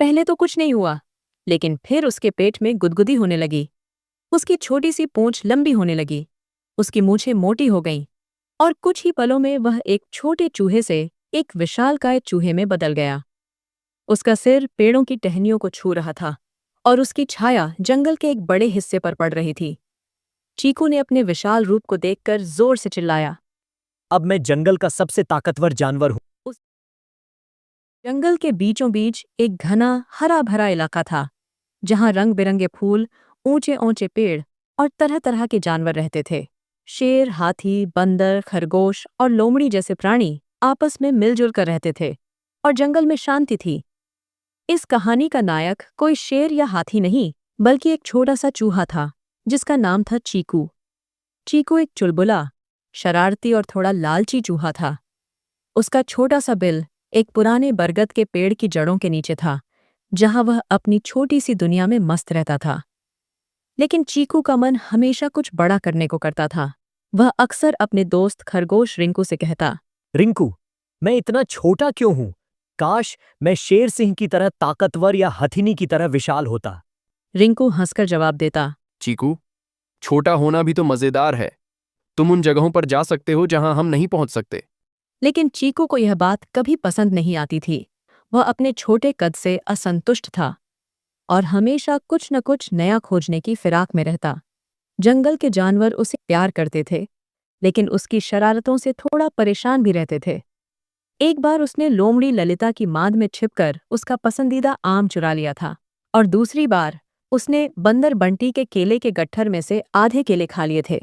पहले तो कुछ नहीं हुआ, लेकिन फिर उसके पेट में गुदगुदी होने लगी। उसकी छोटी सी पूंछ लंबी होने लगी, उसकी मूछें मोटी हो गईं, और कुछ ही पलों में वह एक छोटे चूहे से एक विशालकाय चूहे में बदल गया। उसका सिर पेड़ों की टहनियों को छू रहा था और उसकी छाया जंगल के एक बड़े हिस्से पर पड़ रही थी। चीकू ने अपने विशाल रूप को देखकर जोर से चिल्लाया। अब मैं जंगल का सबसे ताकतवर जानवर हूँ। उस जंगल के बीचों बीच एक घना हरा भरा इलाका था, जहां रंग बिरंगे फूल, ऊंचे ऊंचे पेड़ और तरह तरह के जानवर रहते थे। शेर, हाथी, बंदर, खरगोश और लोमड़ी जैसे प्राणी आपस में मिलजुल कर रहते थे और जंगल में शांति थी। इस कहानी का नायक कोई शेर या हाथी नहीं, बल्कि एक छोटा सा चूहा था, जिसका नाम था चीकू। चीकू एक चुलबुला, शरारती और थोड़ा लालची चूहा था। उसका छोटा सा बिल एक पुराने बरगद के पेड़ की जड़ों के नीचे था, जहां वह अपनी छोटी सी दुनिया में मस्त रहता था। लेकिन चीकू का मन हमेशा कुछ बड़ा करने को करता था। वह अक्सर अपने दोस्त खरगोश रिंकू से कहता, रिंकू, मैं इतना छोटा क्यों हूँ? काश मैं शेर सिंह की तरह ताकतवर या हथिनी की तरह विशाल होता। रिंकू हंसकर जवाब देता, चीकू, छोटा होना भी तो मजेदार है। तुम उन जगहों पर जा सकते हो जहां हम नहीं पहुंच सकते। लेकिन चीकू को यह बात कभी पसंद नहीं आती थी। वह अपने छोटे कद से असंतुष्ट था और हमेशा कुछ न कुछ नया खोजने की फिराक में रहता। जंगल के जानवर उसे प्यार करते थे, लेकिन उसकी शरारतों से थोड़ा परेशान भी रहते थे। एक बार उसने लोमड़ी ललिता की मांद में छिपकर उसका पसंदीदा आम चुरा लिया था, और दूसरी बार उसने बंदर बंटी के केले के गट्ठर में से आधे केले खा लिए थे।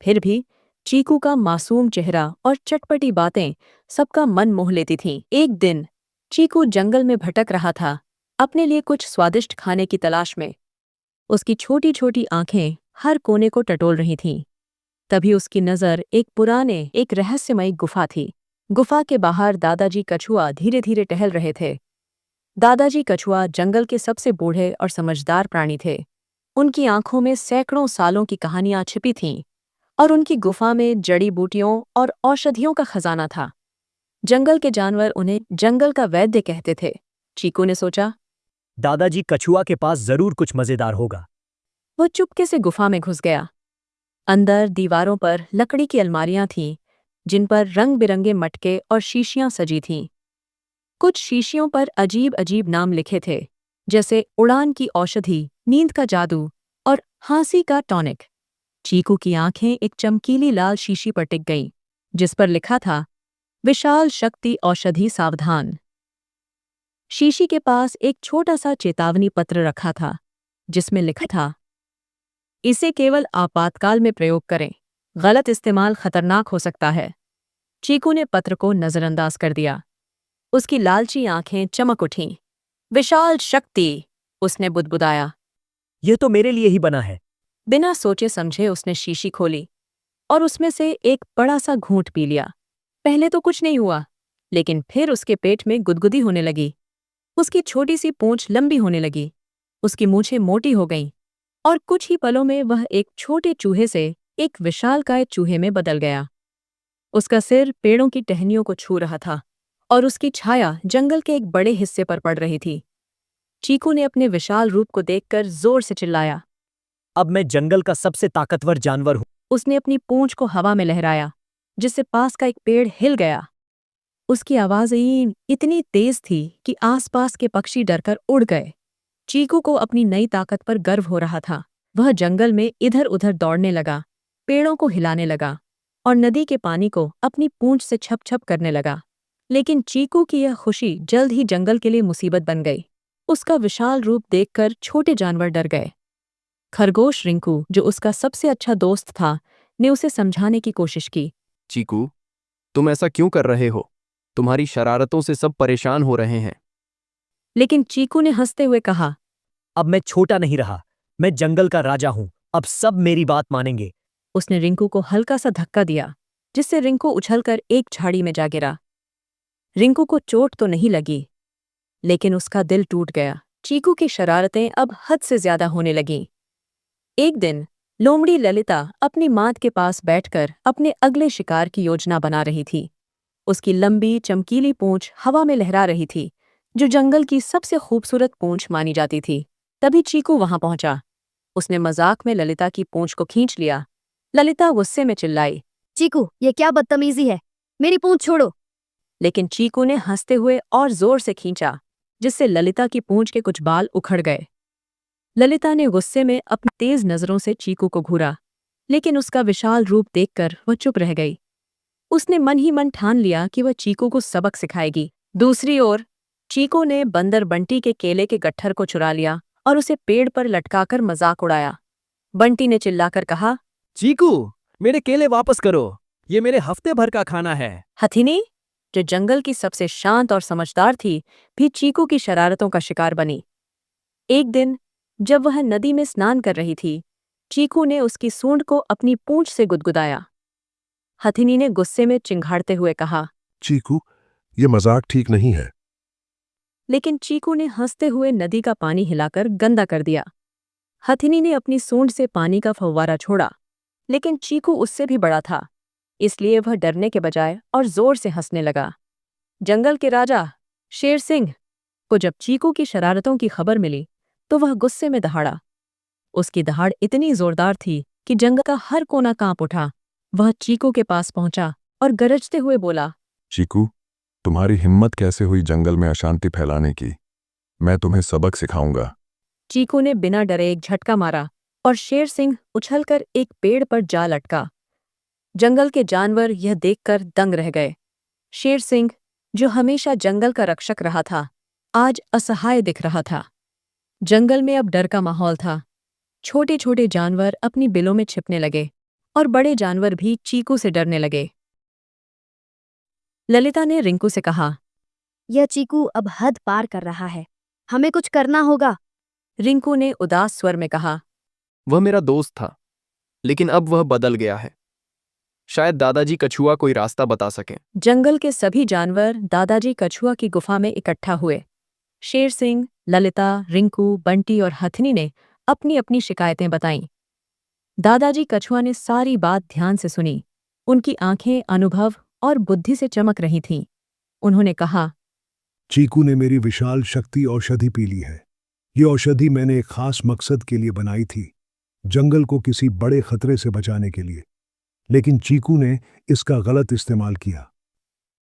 फिर भी चीकू का मासूम चेहरा और चटपटी बातें सबका मन मोह लेती थीं। एक दिन चीकू जंगल में भटक रहा था, अपने लिए कुछ स्वादिष्ट खाने की तलाश में। उसकी छोटी छोटी आंखें हर कोने को टटोल रही थीं। तभी उसकी नज़र एक रहस्यमयी गुफा थी। गुफा के बाहर दादाजी कछुआ धीरे धीरे टहल रहे थे। दादाजी कछुआ जंगल के सबसे बूढ़े और समझदार प्राणी थे। उनकी आंखों में सैकड़ों सालों की कहानियां छिपी थीं, और उनकी गुफा में जड़ी बूटियों और औषधियों का खजाना था। जंगल के जानवर उन्हें जंगल का वैद्य कहते थे। चीकू ने सोचा। दादाजी कछुआ के पास जरूर कुछ मजेदार होगा। वह चुपके से गुफा में घुस गया। अंदर दीवारों पर लकड़ी की अलमारियां थीं, जिन पर रंग बिरंगे मटके और शीशियां सजी थीं। कुछ शीशियों पर अजीब अजीब नाम लिखे थे, जैसे उड़ान की औषधि, नींद का जादू और हाँसी का टॉनिक। चीकू की आंखें एक चमकीली लाल शीशी पर टिक गईं, जिस पर लिखा था, विशाल शक्ति औषधि सावधान। शीशी के पास एक छोटा सा चेतावनी पत्र रखा था, जिसमें लिखा था, इसे केवल आपातकाल में प्रयोग करें, गलत इस्तेमाल खतरनाक हो सकता है। चीकू ने पत्र को नजरअंदाज कर दिया। उसकी लालची आंखें चमक उठीं। विशाल शक्ति, उसने बुदबुदाया। यह तो मेरे लिए ही बना है। बिना सोचे समझे उसने शीशी खोली और उसमें से एक बड़ा सा घूंट पी लिया। पहले तो कुछ नहीं हुआ, लेकिन फिर उसके पेट में गुदगुदी होने लगी। उसकी छोटी सी पूंछ लंबी होने लगी, उसकी मूछें मोटी हो गईं, और कुछ ही पलों में वह एक छोटे चूहे से एक विशालकाय चूहे में बदल गया। उसका सिर पेड़ों की टहनियों को छू रहा था और उसकी छाया जंगल के एक बड़े हिस्से पर पड़ रही थी। चीकू ने अपने विशाल रूप को देखकर जोर से चिल्लाया। अब मैं जंगल का सबसे ताकतवर जानवर हूँ। उसने अपनी पूंछ को हवा में लहराया, जिससे पास का एक पेड़ हिल गया। उसकी आवाज़ इतनी तेज थी कि आसपास के पक्षी डरकर उड़ गए। चीकू को अपनी नई ताकत पर गर्व हो रहा था। वह जंगल में इधर उधर दौड़ने लगा, पेड़ों को हिलाने लगा और नदी के पानी को अपनी पूंछ से छप छप करने लगा। लेकिन चीकू की यह खुशी जल्द ही जंगल के लिए मुसीबत बन गई। उसका विशाल रूप देखकर छोटे जानवर डर गए। खरगोश रिंकू, जो उसका सबसे अच्छा दोस्त था, ने उसे समझाने की कोशिश की। चीकू, तुम ऐसा क्यों कर रहे हो? तुम्हारी शरारतों से सब परेशान हो रहे हैं। लेकिन चीकू ने हंसते हुए कहा, अब मैं छोटा नहीं रहा। मैं जंगल का राजा हूँ। अब सब मेरी बात मानेंगे। उसने रिंकू को हल्का सा धक्का दिया, जिससे रिंकू उछलकर एक झाड़ी में जा गिरा। रिंकू को चोट तो नहीं लगी, लेकिन उसका दिल टूट गया। चीकू की शरारतें अब हद से ज्यादा होने लगीं। एक दिन लोमड़ी ललिता अपनी माद के पास बैठकर अपने अगले शिकार की योजना बना रही थी। उसकी लंबी चमकीली पूंछ हवा में लहरा रही थी, जो जंगल की सबसे खूबसूरत पूंछ मानी जाती थी। तभी चीकू वहां पहुंचा। उसने मजाक में ललिता की पूंछ को खींच लिया। ललिता गुस्से में चिल्लाई, चीकू, ये क्या बदतमीजी है? मेरी पूंछ छोड़ो। लेकिन चीकू ने हंसते हुए और जोर से खींचा, जिससे ललिता की पूंछ के कुछ बाल उखड़ गए। ललिता ने गुस्से में अपनी तेज नजरों से चीकू को घूरा, लेकिन उसका विशाल रूप देखकर वह चुप रह गई। उसने मन ही मन ठान लिया कि वह चीकू को सबक सिखाएगी। दूसरी ओर चीकू ने बंदर बंटी के केले के गट्ठर को चुरा लिया और उसे पेड़ पर लटकाकर मजाक उड़ाया। बंटी ने चिल्लाकर कहा, चीकू, मेरे केले वापस करो, ये मेरे हफ्ते भर का खाना है। हथिनी, जो जंगल की सबसे शांत और समझदार थी, भी चीकू की शरारतों का शिकार बनी। एक दिन जब वह नदी में स्नान कर रही थी, चीकू ने उसकी सूंड को अपनी पूंछ से गुदगुदाया। हथिनी ने गुस्से में चिंघाड़ते हुए कहा, चीकू, ये मजाक ठीक नहीं है। लेकिन चीकू ने हंसते हुए नदी का पानी हिलाकर गंदा कर दिया। हथिनी ने अपनी सूंड से पानी का फव्वारा छोड़ा, लेकिन चीकू उससे भी बड़ा था, इसलिए वह डरने के बजाय और जोर से हंसने लगा। जंगल के राजा शेर सिंह को जब चीकू की शरारतों की खबर मिली, तो वह गुस्से में दहाड़ा। उसकी दहाड़ इतनी जोरदार थी कि जंगल का हर कोना कांप उठा। वह चीकू के पास पहुंचा और गरजते हुए बोला, चीकू, तुम्हारी हिम्मत कैसे हुई जंगल में अशांति फैलाने की? मैं तुम्हें सबक सिखाऊंगा। चीकू ने बिना डरे एक झटका मारा और शेर सिंह उछलकर एक पेड़ पर जा लटका। जंगल के जानवर यह देखकर दंग रह गए। शेर सिंह, जो हमेशा जंगल का रक्षक रहा था, आज असहाय दिख रहा था। जंगल में अब डर का माहौल था। छोटे छोटे जानवर अपनी बिलों में छिपने लगे और बड़े जानवर भी चीकू से डरने लगे। ललिता ने रिंकू से कहा, यह चीकू अब हद पार कर रहा है, हमें कुछ करना होगा। रिंकू ने उदास स्वर में कहा, वह मेरा दोस्त था, लेकिन अब वह बदल गया है। शायद दादाजी कछुआ कोई रास्ता बता सकें। जंगल के सभी जानवर दादाजी कछुआ की गुफा में इकट्ठा हुए। शेर सिंह, ललिता, रिंकू, बंटी और हथिनी ने अपनी अपनी शिकायतें बताईं। दादाजी कछुआ ने सारी बात ध्यान से सुनी। उनकी आंखें अनुभव और बुद्धि से चमक रही थीं। उन्होंने कहा, चीकू ने मेरी विशाल शक्ति औषधि पी ली है। ये औषधि मैंने एक खास मकसद के लिए बनाई थी, जंगल को किसी बड़े खतरे से बचाने के लिए, लेकिन चीकू ने इसका गलत इस्तेमाल किया।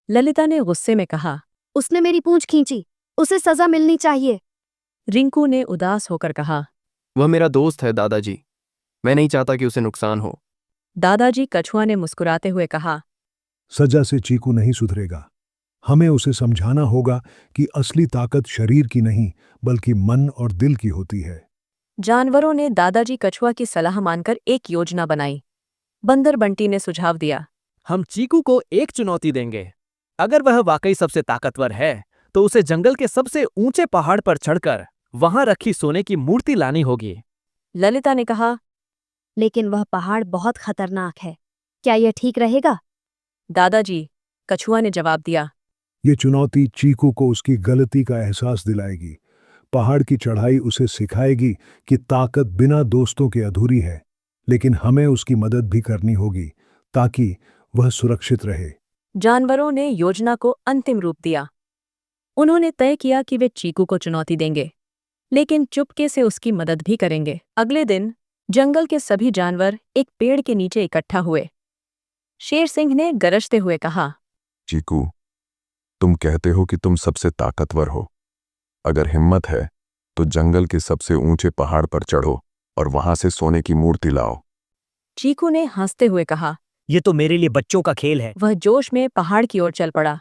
ललिता ने गुस्से में कहा। उसने मेरी पूंछ खींची, उसे सजा मिलनी चाहिए। रिंकू ने उदास होकर कहा। वह मेरा दोस्त है दादाजी, मैं नहीं चाहता कि उसे नुकसान हो। दादाजी कछुआ ने मुस्कुराते हुए कहा, सजा से चीकू नहीं सुधरेगा। हमें उसे समझाना होगा कि असली ताकत शरीर की नहीं बल्कि मन और दिल की होती है। जानवरों ने दादाजी कछुआ की सलाह मानकर एक योजना बनाई। बंदर बंटी ने सुझाव दिया, हम चीकू को एक चुनौती देंगे। अगर वह वाकई सबसे ताकतवर है तो उसे जंगल के सबसे ऊंचे पहाड़ पर चढ़कर वहां रखी सोने की मूर्ति लानी होगी। ललिता ने कहा। लेकिन वह पहाड़ बहुत खतरनाक है, क्या यह ठीक रहेगा? दादाजी कछुआ ने जवाब दिया, ये चुनौती चीकू को उसकी गलती का एहसास दिलाएगी। पहाड़ की चढ़ाई उसे सिखाएगी कि ताकत बिना दोस्तों के अधूरी है, लेकिन हमें उसकी मदद भी करनी होगी ताकि वह सुरक्षित रहे। जानवरों ने योजना को अंतिम रूप दिया। उन्होंने तय किया कि वे चीकू को चुनौती देंगे, लेकिन चुपके से उसकी मदद भी करेंगे। अगले दिन जंगल के सभी जानवर एक पेड़ के नीचे इकट्ठा हुए। शेर सिंह ने गरजते हुए कहा, चीकू, तुम कहते हो कि तुम सबसे ताकतवर हो। अगर हिम्मत है तो जंगल के सबसे ऊंचे पहाड़ पर चढ़ो और वहां से सोने की मूर्ति लाओ। चीकू ने हंसते हुए कहा। ये तो मेरे लिए बच्चों का खेल है। वह जोश में पहाड़ की ओर चल पड़ा।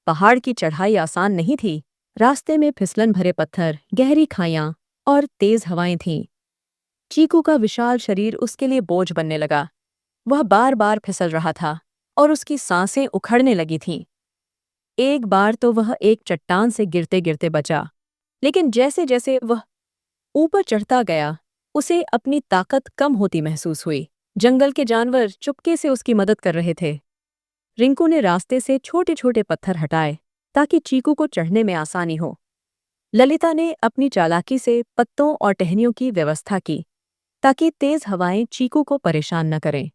पहाड़ की चढ़ाई आसान नहीं थी। रास्ते में फिसलन भरे पत्थर, गहरी खाइयां और तेज हवाएं थीं। चीकू का विशाल शरीर उसके लिए बोझ बनने लगा। वह बार बार फिसल रहा था और उसकी सांसें उखड़ने लगी थीं। एक बार तो वह एक चट्टान से गिरते गिरते बचा, लेकिन जैसे जैसे वह ऊपर चढ़ता गया, उसे अपनी ताकत कम होती महसूस हुई। जंगल के जानवर चुपके से उसकी मदद कर रहे थे। रिंकू ने रास्ते से छोटे छोटे पत्थर हटाए ताकि चीकू को चढ़ने में आसानी हो। ललिता ने अपनी चालाकी से पत्तों और टहनियों की व्यवस्था की ताकि तेज हवाएं चीकू को परेशान न करें।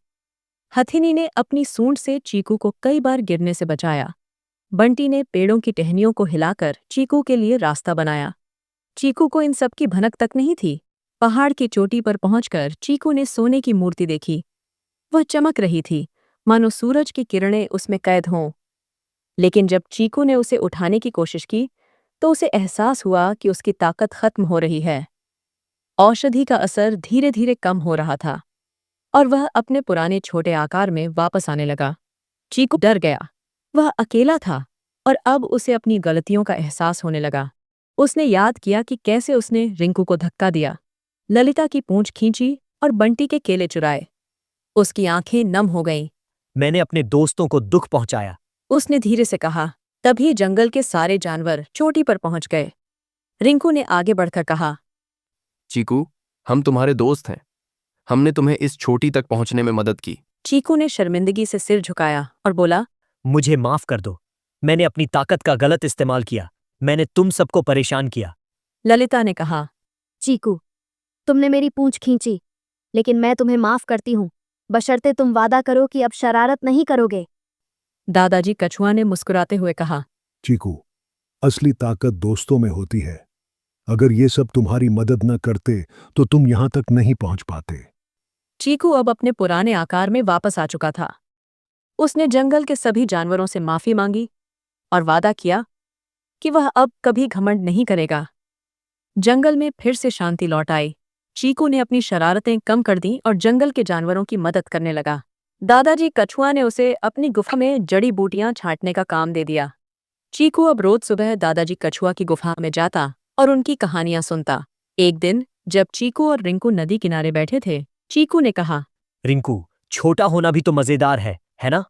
हथिनी ने अपनी सूंड से चीकू को कई बार गिरने से बचाया। बंटी ने पेड़ों की टहनियों को हिलाकर चीकू के लिए रास्ता बनाया। चीकू को इन सब की भनक तक नहीं थी। पहाड़ की चोटी पर पहुंचकर चीकू ने सोने की मूर्ति देखी। वह चमक रही थी, मानो सूरज की किरणें उसमें कैद हों। लेकिन जब चीकू ने उसे उठाने की कोशिश की तो उसे एहसास हुआ कि उसकी ताकत खत्म हो रही है। औषधि का असर धीरे धीरे कम हो रहा था और वह अपने पुराने छोटे आकार में वापस आने लगा। चीकू डर गया। वह अकेला था और अब उसे अपनी गलतियों का एहसास होने लगा। उसने याद किया कि कैसे उसने रिंकू को धक्का दिया, ललिता की पूंछ खींची और बंटी के केले चुराए। उसकी आंखें नम हो गईं। मैंने अपने दोस्तों को दुख पहुंचाया। उसने धीरे से कहा। तभी जंगल के सारे जानवर चोटी पर पहुंच गए। रिंकू ने आगे बढ़कर कहा, चीकू, हम तुम्हारे दोस्त हैं। हमने तुम्हें इस चोटी तक पहुंचने में मदद की। चीकू ने शर्मिंदगी से सिर झुकाया और बोला, मुझे माफ कर दो। मैंने अपनी ताकत का गलत इस्तेमाल किया। मैंने तुम सबको परेशान किया। ललिता ने कहा, चीकू, तुमने मेरी पूंछ खींची, लेकिन मैं तुम्हें माफ करती हूँ, बशर्ते तुम वादा करो कि अब शरारत नहीं करोगे। दादाजी कछुआ ने मुस्कुराते हुए कहा, चीकू, असली ताकत दोस्तों में होती है। अगर ये सब तुम्हारी मदद न करते तो तुम यहां तक नहीं पहुंच पाते। चीकू अब अपने पुराने आकार में वापस आ चुका था। उसने जंगल के सभी जानवरों से माफी मांगी और वादा किया कि वह अब कभी घमंड नहीं करेगा। जंगल में फिर से शांति लौट आई। चीकू ने अपनी शरारतें कम कर दीं और जंगल के जानवरों की मदद करने लगा। दादाजी कछुआ ने उसे अपनी गुफा में जड़ी बूटियां छांटने का काम दे दिया। चीकू अब रोज सुबह दादाजी कछुआ की गुफा में जाता और उनकी कहानियां सुनता। एक दिन जब चीकू और रिंकू नदी किनारे बैठे थे, चीकू ने कहा, रिंकू, छोटा होना भी तो मजेदार है ना?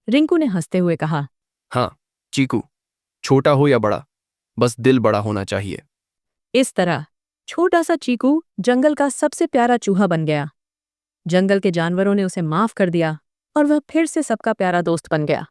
रिंकू ने हंसते हुए कहा, हाँ चीकू, छोटा हो या बड़ा, बस दिल बड़ा होना चाहिए। इस तरह छोटा सा चीकू जंगल का सबसे प्यारा चूहा बन गया। जंगल के जानवरों ने उसे माफ कर दिया और वह फिर से सबका प्यारा दोस्त बन गया।